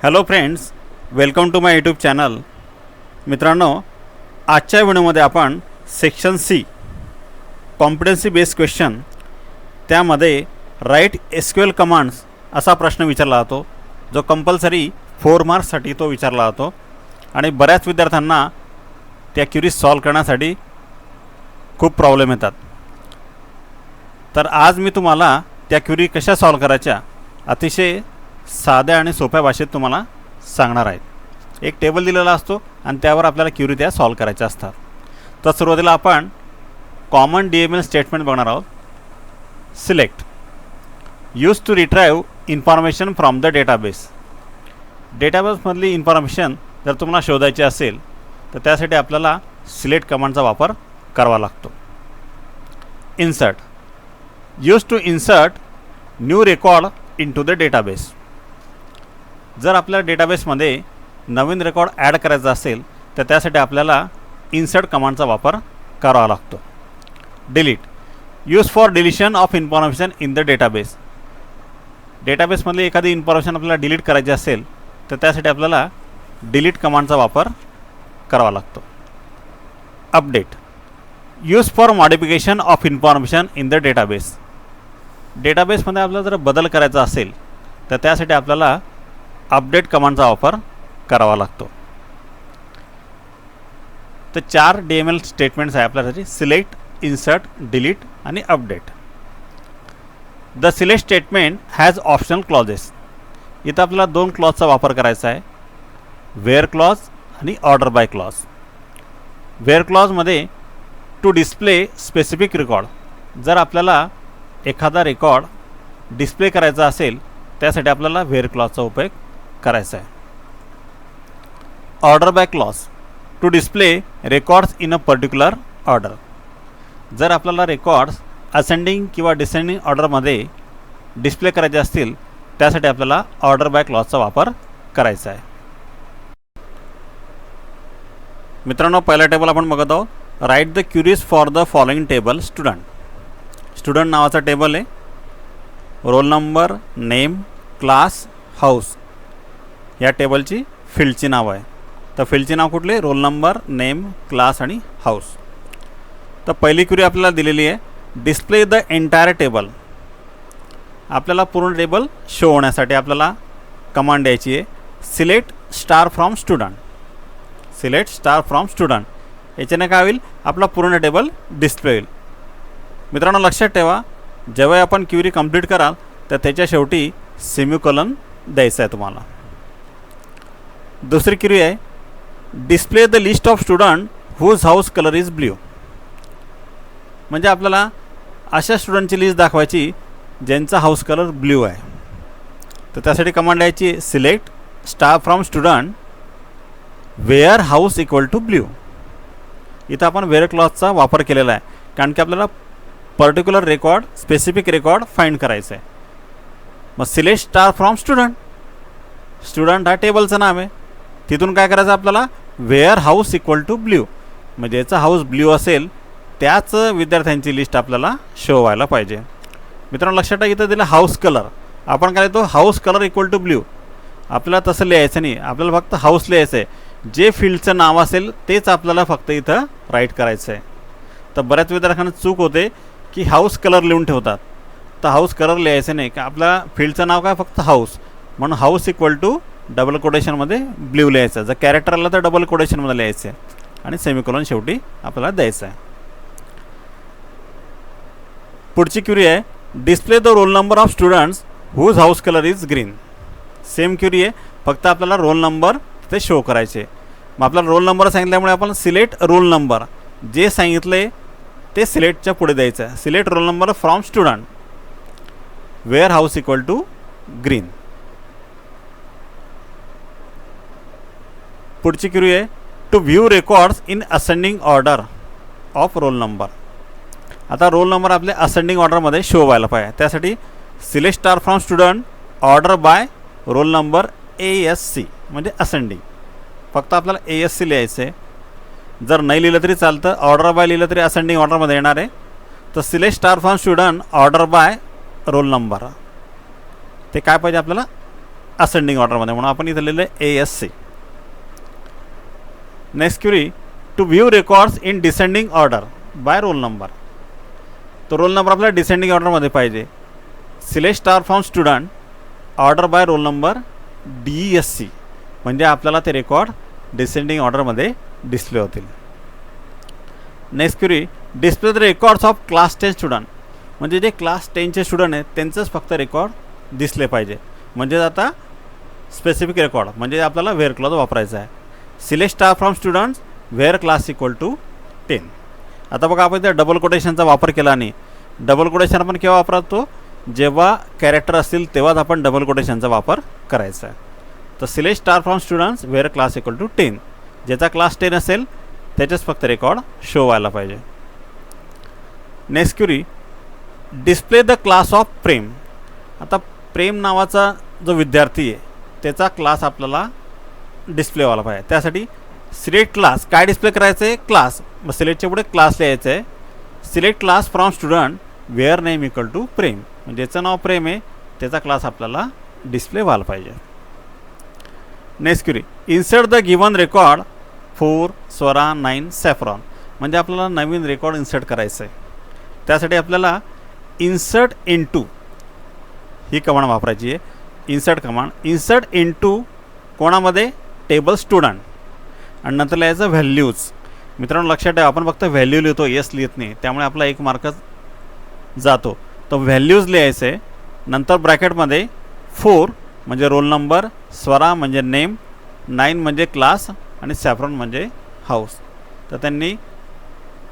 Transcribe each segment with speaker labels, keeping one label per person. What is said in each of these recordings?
Speaker 1: Hello friends, welcome to my YouTube channel. मित्रांनो, आजच्या व्हिडिओमध्ये आपण section C competency based question त्यामध्ये राईट SQL कमांड्स असा प्रश्न विचारला जातो, जो कंपल्सरी 4 मार्क्ससाठी तो विचारला जातो आणि बऱ्याच विद्यार्थ्यांना त्या क्युरीज सॉल्व करण्यासाठी खूप प्रॉब्लेम येतात. तर आज मी तुम्हाला त्या क्युरी कशा सॉल्व करायच्या अतिशय साध्या आणि सोप्या भाषेत तुम्हाला सांगणार आहे. एक टेबल दिलेला असतो आणि त्यावर आपल्याला क्युरी त्या सॉल्व करायच्या असतात. तर सुरुवातीला आपण कॉमन DML स्टेटमेंट बघणार आहोत. Select use to retrieve information from the database. डेटाबेसमधली इन्फॉर्मेशन जर तुम्हाला शोधायची असेल तर त्यासाठी आपल्याला सिलेक्ट कमांडचा वापर करावा लागतो. Insert use to insert new record into the database. जर आपल्या डेटाबेसमध्ये नवीन रेकॉर्ड ॲड करायचा असेल तर त्यासाठी आपल्याला इन्सर्ट कमांडचा वापर करावा लागतो. Delete use for deletion of information in the database. डेटाबेसमधली एखादी इन्फॉर्मेशन आपल्याला डिलीट करायची असेल तर त्यासाठी आपल्याला डिलीट कमांडचा वापर करावा लागतो. Update use for modification of information in the database. डेटाबेसमध्ये आपल्याला जर बदल करायचा असेल तर त्यासाठी आपल्याला अपडेट कमांडचा वापर करावा लागतो. तर 4 DML स्टेटमेंट्स आहे आपल्यासाठी: सिलेक्ट, इन्सर्ट, डिलीट आणि update. The select statement has optional clauses. इथं आपल्याला 2 क्लॉजचा वापर करायचा आहे: वेअर क्लॉज आणि ऑर्डर बाय क्लॉज. वेअर क्लॉजमध्ये टू डिस्प्ले स्पेसिफिक रेकॉर्ड. जर आपल्याला एखादा रेकॉर्ड डिस्प्ले करायचा असेल त्यासाठी आपल्याला वेअर क्लॉजचा उपयोग करायचा आहे. Order by clause to display records in a particular order. जर आपल्याला रेकॉर्ड्स असेंडिंग किंवा डिसेंडिंग ऑर्डरमध्ये डिस्प्ले करायचे असतील त्यासाठी आपल्याला ऑर्डर बाय क्लॉजचा वापर करायचा आहे. मित्रांनो, पहिला टेबल आपण बघत आहोत. Right the queries for the following table. Student नावाचा टेबल आहे. Roll number, name, class, house या टेबलची फील्डची नाव आहे. तर फील्डची नाव कुठली? रोल नंबर, नेम, क्लास आणि हाऊस. तर पहिली क्युरी आपल्याला दिलेली आहे: डिस्प्ले द एंटायर टेबल. आपल्याला पूर्ण टेबल शो होण्यासाठी आपल्याला कमांड द्यायची आहे: select star from student. Select star from student. याच्याने काय होईल? आपला पूर्ण टेबल डिस्प्ले होईल. मित्रांनो, लक्षात ठेवा, जेव्हा आपण क्युरी कंप्लीट कराल तर त्याच्या शेवटी सेमिकोलन द्यायचा आहे तुम्हाला. दुसरी क्युरी आहे: display the list of student whose house colour is blue. म्हणजे आपल्याला अशा स्टुडंटची लिस्ट दाखवायची ज्यांचा हाऊस कलर ब्ल्यू आहे. तर त्यासाठी कमांड द्यायची: select star from student where house equal to blue. इथं आपण वेअर क्लॉजचा वापर केलेला आहे कारण की आपल्याला particular record, specific record find करायचं आहे. मग select star from student. Student हा टेबलचं नाव आहे. तिथून काय करायचं आपल्याला? Where house equal to blue. म्हणजे याचा हाऊस ब्ल्यू असेल त्याच विद्यार्थ्यांची लिस्ट आपल्याला शो व्हायला पाहिजे. मित्रांनो, लक्षात ठेवा, इथं दिलं हाऊस कलर. आपण काय लिहितो? House colour equal to blue. आपल्याला तसं लिहायचं नाही. आपल्याला फक्त हाऊस लिहायचं आहे. जे फील्डचं नाव असेल तेच आपल्याला फक्त इथं राईट करायचं आहे. तर बऱ्याच विद्यार्थ्यांना चूक होते की हाऊस कलर लिहून ठेवतात. तर हाऊस कलर लिहायचं नाही का? आपल्या फील्डचं नाव काय? फक्त हाऊस. म्हणून हाऊस इक्वल टू डबल कोटेशनमध्ये ब्ल्यू लिहायचं. जर कॅरेक्टर आलं तर डबल कोटेशनमध्ये लिहायचं आहे आणि सेमिकोलन शेवटी आपल्याला द्यायचं आहे. पुढची क्युरी आहे: display the roll number of students whose house colour is green. Same query आहे, फक्त आपल्याला रोल नंबर ते शो करायचे. मग आपल्याला रोल नंबर सांगितल्यामुळे आपण सिलेक्ट रोल नंबर, जे सांगितले ते सिलेक्टच्या पुढे द्यायचं आहे. Select roll number from student where house equal to green. पुढची क्युरी आहे: to view records in ascending order of roll number. आता रोल नंबर आपले असेंडिंग ऑर्डरमध्ये शो व्हायला पाहिजे. त्यासाठी select star from student order by roll number ASC म्हणजे ascending. फक्त आपल्याला ASC लिहायचं आहे. जर नाही लिहिलं तरी चालतं. ऑर्डर बाय लिहिलं तरी असेंडिंग ऑर्डरमध्ये येणार आहे. तर select star from student order by roll number. ते काय पाहिजे आपल्याला? असेंडिंग ऑर्डरमध्ये, म्हणून आपण इथं लिहिलं ASC. Next query, to view records in descending order by roll number. तो रोल नंबर आपल्याला डिसेंडिंग ऑर्डरमध्ये पाहिजे. Select star from student order by roll number DESC, म्हणजे आपल्याला ते रेकॉर्ड डिसेंडिंग ऑर्डरमध्ये डिस्प्ले होतील. Next query, display the records of class 10 student, म्हणजे जे क्लास 10चे स्टुडंट आहेत त्यांचंच फक्त रेकॉर्ड दिसले पाहिजे. म्हणजे आता स्पेसिफिक रेकॉर्ड, म्हणजे आपल्याला वेअर क्लॉज वापरायचा आहे. Select star from students where class equal to 10. आता बघा आपण त्या डबल कोटेशनचा वापर केला नाही. डबल कोटेशन आपण केव्हा वापरतो, जेव्हा कॅरेक्टर असतील तेव्हाच आपण डबल कोटेशनचा वापर करायचा आहे. तर select star from students where class equal to 10, ज्याचा क्लास 10 असेल त्याच्याच फक्त रेकॉर्ड शो व्हायला पाहिजे. Next query, display the class of Prem. आता प्रेम नावाचा जो विद्यार्थी आहे त्याचा क्लास आपल्याला डिस्प्ले व्हायला पाहिजे. त्यासाठी सिलेक्ट क्लास काय डिस्प्ले करायचं आहे, क्लास. मग सिलेक्टच्या पुढे क्लास लिहायचं आहे. Select class from student where name equal to Prem, म्हणजे ज्याचं नाव प्रेम आहे त्याचा क्लास आपल्याला डिस्प्ले व्हायला पाहिजे. Next query, insert the given record 4 Swara 9 saffron, म्हणजे आपल्याला नवीन रेकॉर्ड इन्सर्ट करायचं आहे. त्यासाठी आपल्याला इन्सर्ट इनटू ही कमांड वापरायची आहे. इन्सर्ट कमांड, इन्सर्ट इनटू कोणामध्ये, टेबल स्टुडंट, आणि नंतर लिहायचं व्हॅल्यूज. मित्रांनो लक्षात ठेवा, आपण फक्त व्हॅल्यू लिहितो, येस लिहित नाही, त्यामुळे आपला 1 मार्कच जातो. तर व्हॅल्यूज लिहायचं आहे. नंतर ब्रॅकेटमध्ये 4 म्हणजे रोल नंबर, स्वरा म्हणजे नेम, 9 म्हणजे क्लास आणि सॅफ्रॉन म्हणजे हाऊस. तर त्यांनी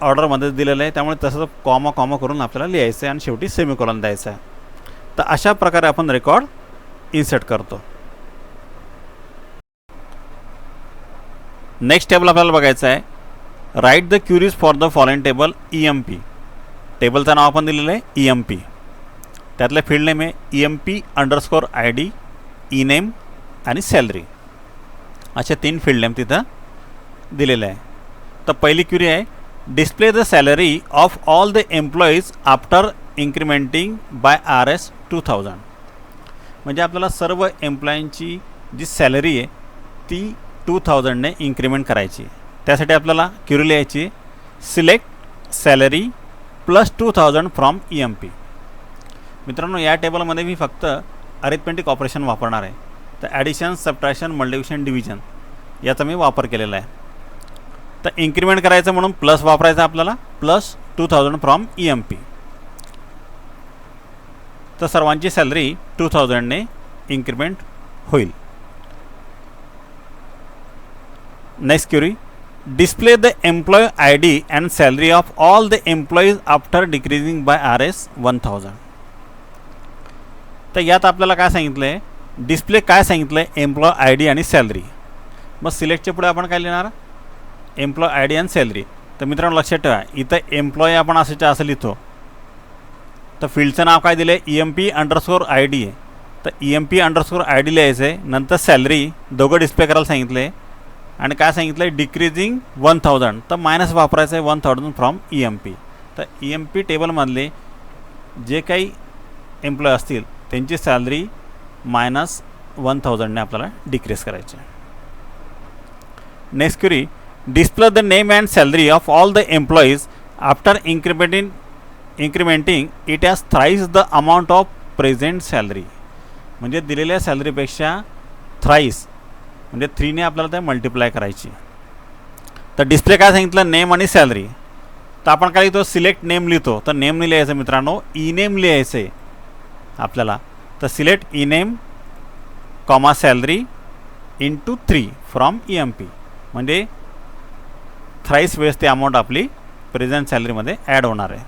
Speaker 1: ऑर्डरमध्ये दिलेलं आहे, त्यामुळे तसं कॉमा कॉमा करून आपल्याला लिहायचं आहे आणि शेवटी सेमिकोलॉन द्यायचं आहे. तर अशा प्रकारे आपण रेकॉर्ड इन्सर्ट करतो. नेक्स्ट टेबल आपल्याला बघायचं आहे. Write the queries for the following table EMP. टेबलचं नाव आपण दिलेलं आहे EMP. त्यातलं फील्ड नेम आहे EMP_ID, ई-नेम आणि सॅलरी, अशा 3 फील्ड नेम तिथं दिलेले आहे. तर पहिली क्युरी आहे, display the salary of all the employees after incrementing by RS 2000, म्हणजे आपल्याला सर्व एम्प्लॉईंची जी सॅलरी आहे ती 2000ने इन्क्रीमेंट करायची. त्यासाठी आपल्याला क्युरी लिहायची, select salary plus 2000 from EMP. मित्रांनो या टेबलमध्ये मी फक्त अरिथमेटिक ऑपरेशन वापरणार आहे. तर ॲडिशन, सबट्रॅक्शन, मल्टिप्लिकेशन, डिव्हिजन याचा मी वापर केलेला आहे. तर इन्क्रीमेंट करायचं म्हणून प्लस वापरायचं आपल्याला, प्लस 2000 फ्रॉम EMP. तर सर्वांची सॅलरी 2000ने इन्क्रीमेंट होईल. Next query, display the employee ID and salary of all the employees after decreasing by RS 1000. तर यात आपल्याला काय सांगितलं आहे, डिस्प्ले काय सांगितलं आहे, एम्प्लॉय ID आणि सॅलरी. मग सिलेक्टच्या पुढे आपण काय लिहिणार, एम्प्लॉय ID आणि सॅलरी. तर मित्रांनो लक्षात ठेवा, इथं एम्प्लॉय आपण असं लिहितो. तर फील्डचं नाव काय दिलं आहे, EMP_ID आहे. तर EMP_ID लिहायचं आहे. नंतर सॅलरी दोघं डिस्प्ले करायला सांगितलं आहे आणि काय सांगितलं आहे, डिक्रीजिंग 1000, तर मायनस वापरायचं आहे 1000 फ्रॉम EMP. तर EMP टेबलमधले जे काही एम्प्लॉय असतील त्यांची सॅलरी -1000ने आपल्याला डिक्रीज करायची आहे. Next query, display the name and salary of all the employees after incrementing it as thrice the amount of present salary, म्हणजे दिलेल्या सॅलरीपेक्षा थ्राईस म्हणजे 3ने आपल्याला ते मल्टिप्लाय करायची. तर डिस्प्ले काय सांगितलं, नेम आणि सॅलरी. तर आपण काय लिहितो, सिलेक्ट नेम लिहितो. तर नेम नाही लिहायचं मित्रांनो, ई-नेम लिहायचं आहे आपल्याला. तर select E name comma salary into 3 from EMP, म्हणजे थ्राईस वेळेस ती अमाऊंट आपली प्रेझेंट सॅलरीमध्ये ॲड होणार आहे.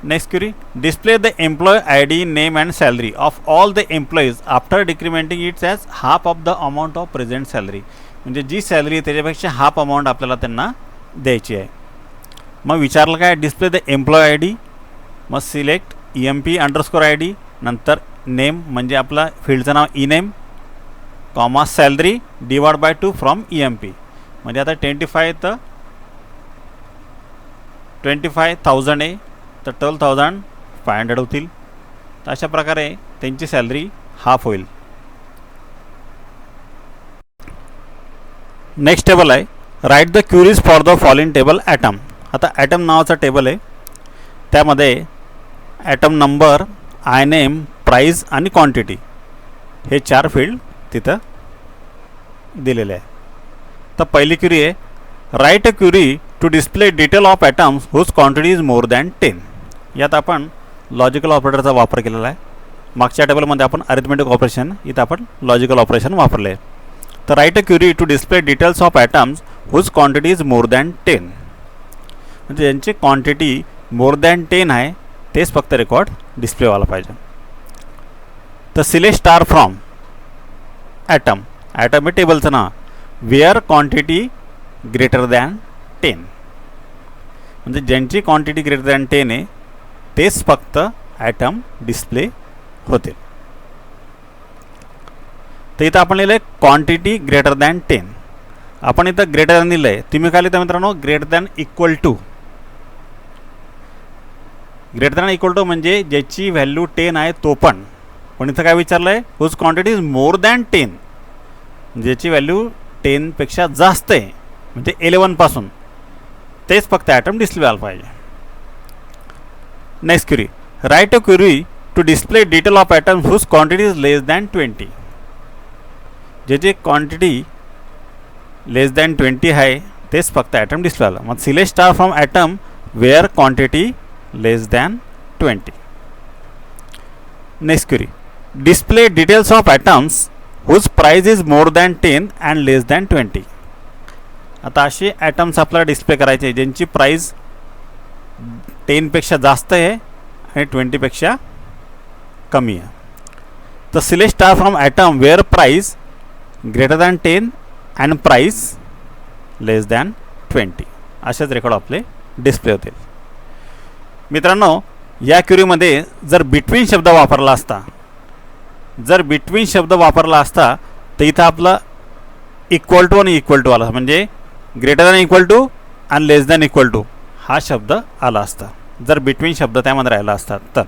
Speaker 1: Next query, display the employee ID, name and salary of all the employees after decrementing its as half of the amount of present salary, म्हणजे जी salary आहे त्याच्यापेक्षा हाफ अमाऊंट आपल्याला त्यांना द्यायची आहे. मग विचारलं काय, डिस्प्ले द एम्प्लॉय ID, मग सिलेक्ट EMP_ID, नंतर नेम म्हणजे आपला फील्डचं नाव E name comma salary divide by 2 from EMP, म्हणजे आता 25,000 आहे तर 12,500 होतील. तर अशा प्रकारे त्यांची सॅलरी हाफ होईल. नेक्स्ट टेबल आहे write the queries for the following table item. आता ॲटम नावाचा टेबल आहे, त्यामध्ये item number, I name, price आणि क्वांटिटी हे 4 फील्ड तिथं दिलेले आहे. तर पहिली क्युरी आहे write a query to display detail of items whose quantity is more than 10. यात आपण लॉजिकल ऑपरेटरचा वापर केलेला आहे. मागच्या टेबलमध्ये आपण अरिथमेटिक ऑपरेशन, इथं आपण लॉजिकल ऑपरेशन वापरले आहे. तर write a query to display details of items whose quantity is more than 10, म्हणजे ज्यांची क्वांटिटी मोर दॅन 10 आहे तेच फक्त रेकॉर्ड डिस्प्ले व्हायला पाहिजे. तर select star from item. Item हे टेबलचं नाव, वेअर क्वांटिटी ग्रेटर दॅन 10, म्हणजे ज्यांची क्वांटिटी ग्रेटर दॅन 10 आहे तेच फक्त ॲटम डिस्प्ले होतील. तर इथं आपण लिहिलं आहे क्वांटिटी ग्रेटर दॅन 10. आपण इथं ग्रेटर दॅन लिहिलं आहे, तुम्ही काय लिहिता मित्रांनो, greater than equal to. Greater than equal to म्हणजे ज्याची व्हॅल्यू 10 आहे तो पण इथं काय विचारलं आहे, whose quantity is more than 10, ज्याची व्हॅल्यू 10पेक्षा जास्त आहे म्हणजे 11 पासून, तेच फक्त ॲटम डिस्प्ले व्हायला पाहिजे. Next query write a query to display detail of items whose quantity is less than 20. जे क्वांटिटी लेस दॅन 20 आहे तेच फक्त ॲटम डिस्प्ले आलं. मग select star from item where quantity less than 20. Next query display details of items whose price is more than 10 and less than 20. आता असे atoms आपल्याला display करायचे ज्यांची प्राइस 10पेक्षा जास्त आहे आणि 20पेक्षा कमी आहे. तर select star from item where price greater than 10 and price less than 20. असेच रेकॉर्ड आपले डिस्प्ले होतील. मित्रांनो, या क्युरीमध्ये जर बिटवीन शब्द वापरला असता, तर इथं आपलं इक्वल टू आणि इक्वल टू आला, म्हणजे ग्रेटर दॅन इक्वल टू आणि लेस दॅन इक्वल टू हा शब्द आला असता जर बिटवीन शब्द त्यामध्ये राहिला असता. तर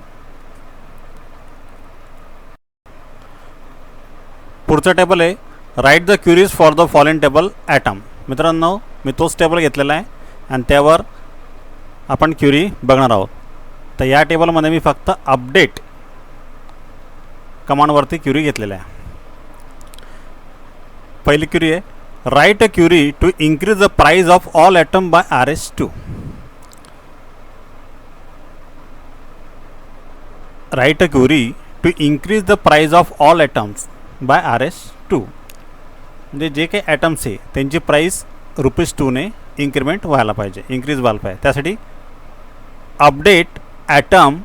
Speaker 1: पुढचं टेबल आहे write the queries for the following table item. मित्रांनो, मी तोच टेबल घेतलेला आहे आणि त्यावर आपण क्युरी बघणार आहोत. तर या टेबलमध्ये मी फक्त अपडेट कमांडवरती क्युरी घेतलेला आहे. पहिली क्युरी आहे write a query to increase the price of all item by RS2. Write a query to increase the price of all items by RS2, म्हणजे जे काही ॲटम्स आहे त्यांची प्राईस ₹2 ने इन्क्रीमेंट व्हायला पाहिजे, इन्क्रीज व्हायला पाहिजे. त्यासाठी update item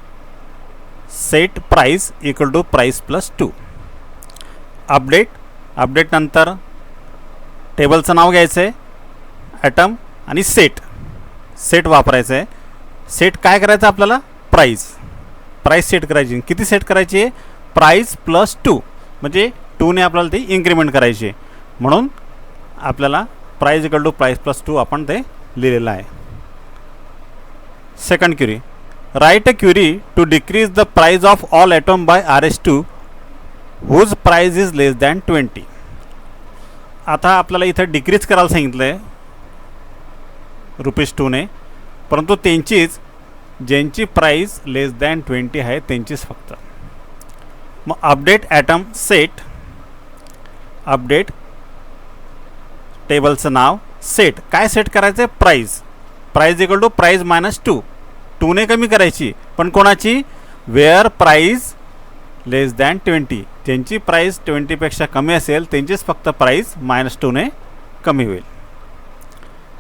Speaker 1: set price equal to price plus 2. Update नंतर टेबलचं नाव घ्यायचं आहे ॲटम आणि सेट वापरायचं आहे. सेट काय करायचं आपल्याला, प्राइस सेट करायची. किती सेट करायची आहे, प्राइस प्लस 2, म्हणजे 2 ने आपल्याला ती इन्क्रीमेंट करायची आहे. म्हणून आपल्याला price equal to price plus 2 आपण ते लिहिलेलं आहे. Second query write a query to decrease the price of all item by RS2 whose price is less than 20. आता आपल्याला इथं डिक्रीज करायला सांगितलं आहे ₹2 ने, परंतु त्यांचीच ज्यांची प्राइस लेस दॅन 20 आहे त्यांचीच फक्त. मग अपडेट ॲटम सेट, अपडेट टेबलचं नाव सेट. काय सेट करायचं आहे, price equal to price minus 2 ने कमी करायची, पण कोणाची, वेअर प्राइस लेस दॅन 20, ज्यांची प्राइस 20पेक्षा कमी असेल त्यांचीच फक्त प्राइस -2 ने कमी होईल.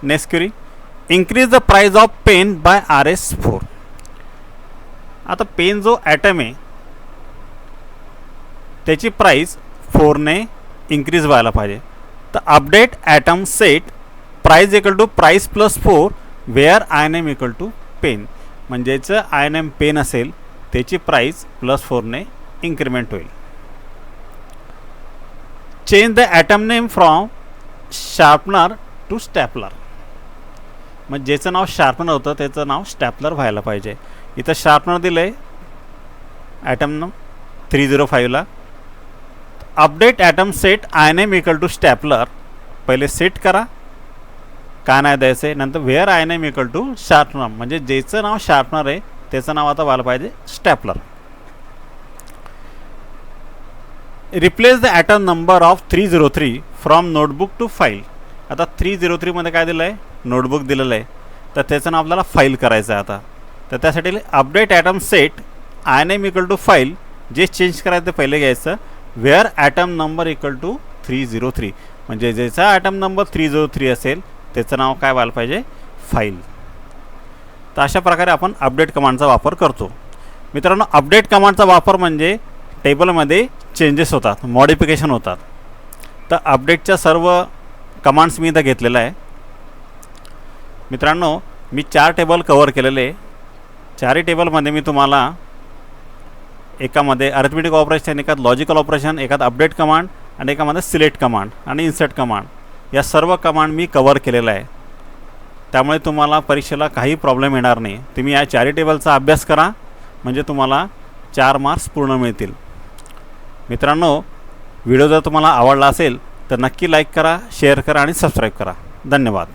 Speaker 1: Next query increase the price of pen by RS4. आता पेन जो ॲटम आहे त्याची प्राइस 4 ने इन्क्रीज व्हायला पाहिजे. तर update item set price equal to price plus 4 where INM equal to pen, म्हणजेच INM पेन असेल त्याची प्राइस +4 ने इन्क्रीमेंट होईल. Change the item name from sharpener to stapler. मग ज्याचं नाव शार्पनर होतं त्याचं नाव स्टॅपलर व्हायला पाहिजे. इथं शार्पनर दिलं आहे ॲटम 305ला update item set I name equal to stapler. पहिले सेट करा, काय नाही द्यायचं. नंतर where I name equal to sharpener, म्हणजे ज्याचं नाव शार्पनर आहे त्याचं नाव आता व्हायला पाहिजे stapler. Replace the item number of 303 from notebook to file. आता 303 मध्ये काय दिलं आहे, नोटबुक दिलेलं आहे, तर त्याचं नाव आपल्याला फाईल करायचं आहे आता. तर त्यासाठी update item set I name equal to file, जे चेंज करायचं ते पहिले घ्यायचं. Where item number equal to 303, म्हणजे ज्याचा ॲटम नंबर 303 असेल त्याचं नाव काय व्हायला पाहिजे, फाईल. तर अशा प्रकारे आपण अपडेट कमांडचा वापर करतो. मित्रांनो, अपडेट कमांडचा वापर म्हणजे टेबलमध्ये चेंजेस होतात, मॉडिफिकेशन होतात. तर अपडेटच्या सर्व कमांड्स मी इथं घेतलेलं आहे. मित्रांनो, मी 4 टेबल कवर केलेले. 4ही टेबलमध्ये मी तुम्हाला एकामध्ये अरिथमेटिक ऑपरेशन, एकात लॉजिकल ऑपरेशन, एकात अपडेट कमांड आणि एकामध्ये सिलेक्ट कमांड आणि इन्सर्ट कमांड, या सर्व कमांड मी कवर केलेला आहे. त्यामुळे तुम्हाला परीक्षेला काही प्रॉब्लेम येणार नाही. तुम्ही या 4ही टेबलचा अभ्यास करा, म्हणजे तुम्हाला 4 मार्क्स पूर्ण मिळतील. मित्रांनो, व्हिडिओ जर तुम्हाला आवडला असेल तर नक्की लाईक करा, शेअर करा आणि सबस्क्राईब करा. धन्यवाद.